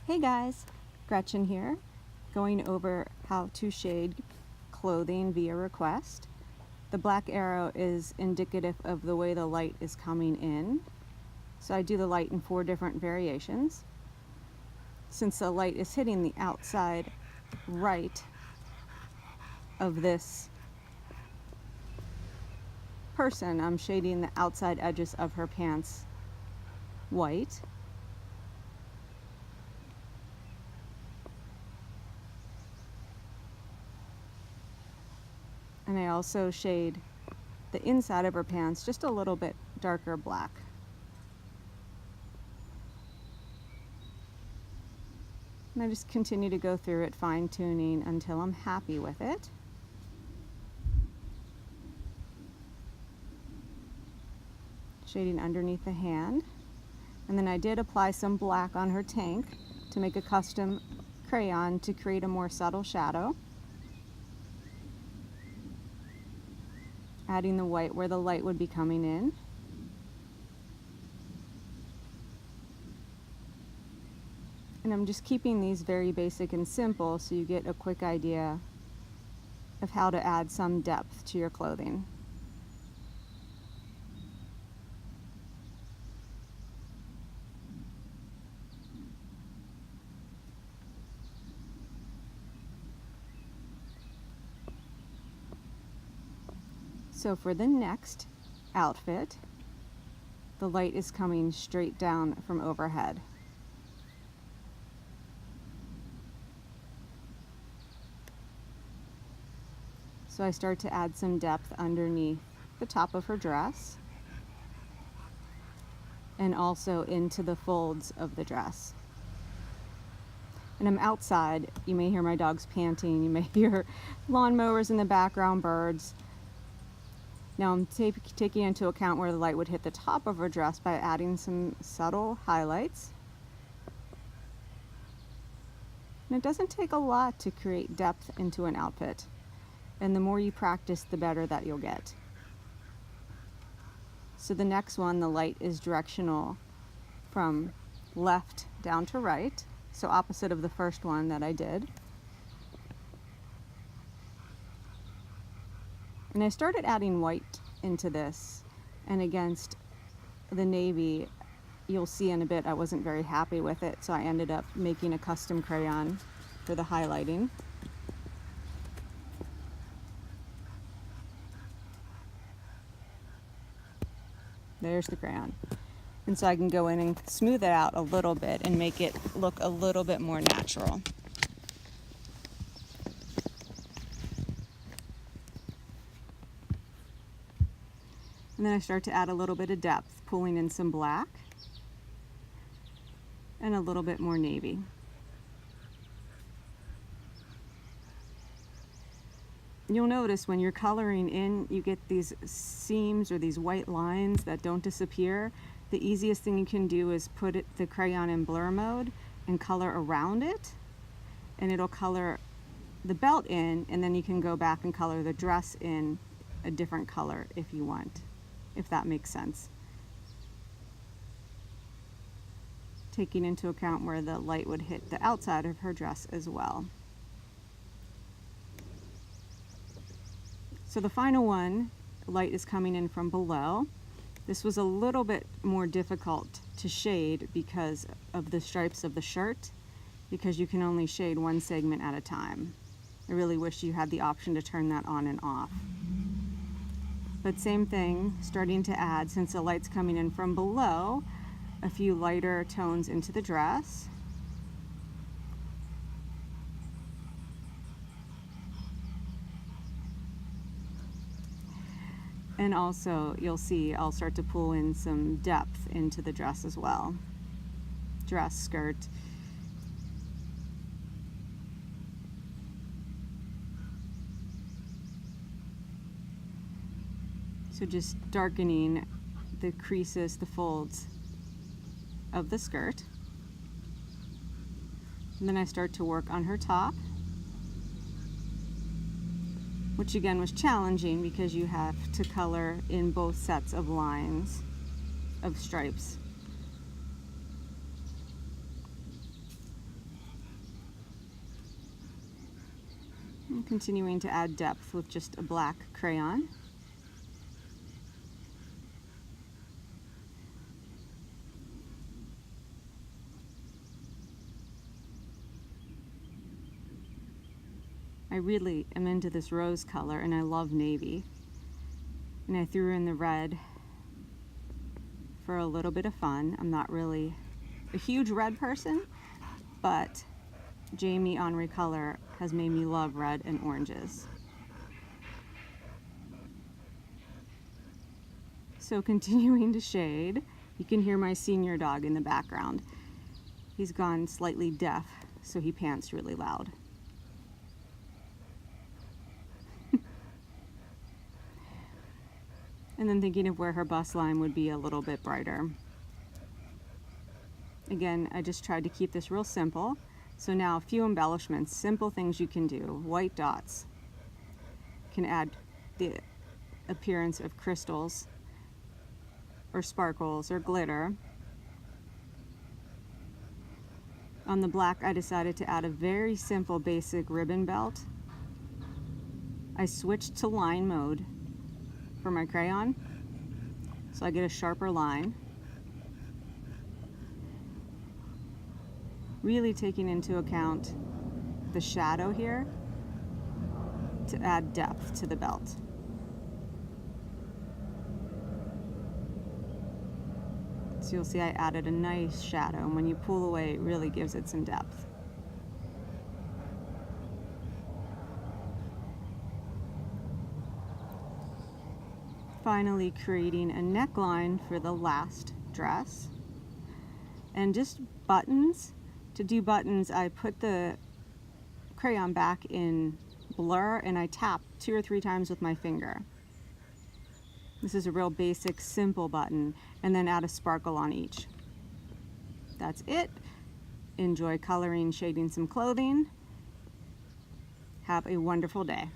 Hey guys, Gretchen here, going over how to shade clothing via request. The black arrow is indicative of the way the light is coming in. So I do the light in 4 different variations. Since the light is hitting the outside right of this person, I'm shading the outside edges of her pants white. And I also shade the inside of her pants just a little bit darker black. And I just continue to go through it, fine-tuning until I'm happy with it. Shading underneath the hand. And then I did apply some black on her tank to make a custom crayon to create a more subtle shadow. Adding the white where the light would be coming in. And I'm just keeping these very basic and simple so you get a quick idea of how to add some depth to your clothing. So for the next outfit, the light is coming straight down from overhead. So I start to add some depth underneath the top of her dress and also into the folds of the dress. And I'm outside. You may hear my dogs panting, you may hear lawnmowers in the background, birds. Now I'm taking into account where the light would hit the top of her dress by adding some subtle highlights. And it doesn't take a lot to create depth into an outfit. And the more you practice, the better that you'll get. So the next one, the light is directional from left down to right. So opposite of the first one that I did. And I started adding white into this, and against the navy, you'll see in a bit I wasn't very happy with it, so I ended up making a custom crayon for the highlighting. There's the crayon. And so I can go in and smooth it out a little bit and make it look a little bit more natural. And then I start to add a little bit of depth, pulling in some black and a little bit more navy. You'll notice when you're coloring in, you get these seams or these white lines that don't disappear. The easiest thing you can do is put the crayon in blur mode and color around it, and it'll color the belt in, and then you can go back and color the dress in a different color if you want, if that makes sense. Taking into account where the light would hit the outside of her dress as well. So the final one, light is coming in from below. This was a little bit more difficult to shade because of the stripes of the shirt, because you can only shade one segment at a time. I really wish you had the option to turn that on and off. But same thing, starting to add, since the light's coming in from below, a few lighter tones into the dress. And also, you'll see I'll start to pull in some depth into the dress as well. Dress, skirt. So just darkening the creases, the folds of the skirt. And then I start to work on her top, which again was challenging because you have to color in both sets of lines of stripes. I'm continuing to add depth with just a black crayon. I really am into this rose color and I love navy. And I threw in the red for a little bit of fun. I'm not really a huge red person, but Jamie on Recolor has made me love red and oranges. So continuing to shade, you can hear my senior dog in the background. He's gone slightly deaf, so he pants really loud. And then thinking of where her bust line would be a little bit brighter. Again, I just tried to keep this real simple. So now a few embellishments, simple things you can do. White dots can add the appearance of crystals or sparkles or glitter. On the black, I decided to add a very simple basic ribbon belt. I switched to line mode for my crayon, so I get a sharper line. Really taking into account the shadow here to add depth to the belt. So you'll see I added a nice shadow, and when you pull away, it really gives it some depth. Finally creating a neckline for the last dress. And just buttons. To do buttons, I put the crayon back in blur and I tap 2 or 3 times with my finger. This is a real basic, simple button, and then add a sparkle on each. That's it. Enjoy coloring, shading some clothing. Have a wonderful day.